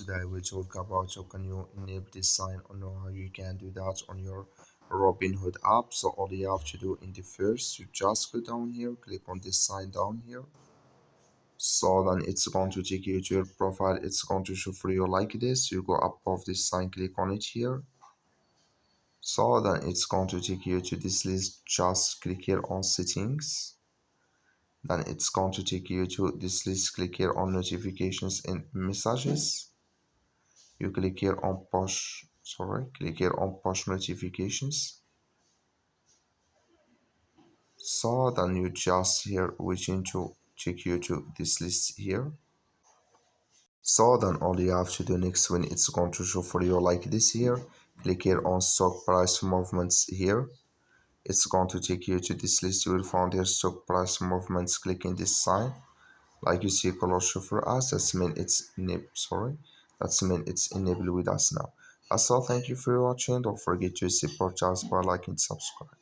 today we talk about how can you enable this sign or know how you can do that on your Robinhood app. So all you have to do in the first, you just go down here, click on this sign down here. So then it's going to take you to your profile. It's going to show for you like this. You go above this sign, click on it here. So then it's going to take you to this list. Just click here on settings. Then it's going to take you to this list. Click here on notifications and messages. You click here on click here on push notifications. So then you just here wishing to take you to this list here. So then all you have to do next when it's going to show for you like this here, click here on stock price movements here. It's going to take you to this list. You will find here stock price movements. Clicking this sign like you see color show for us, that's mean it's enabled with us now. That's all. Thank you for watching. Don't forget to support us by liking and subscribe.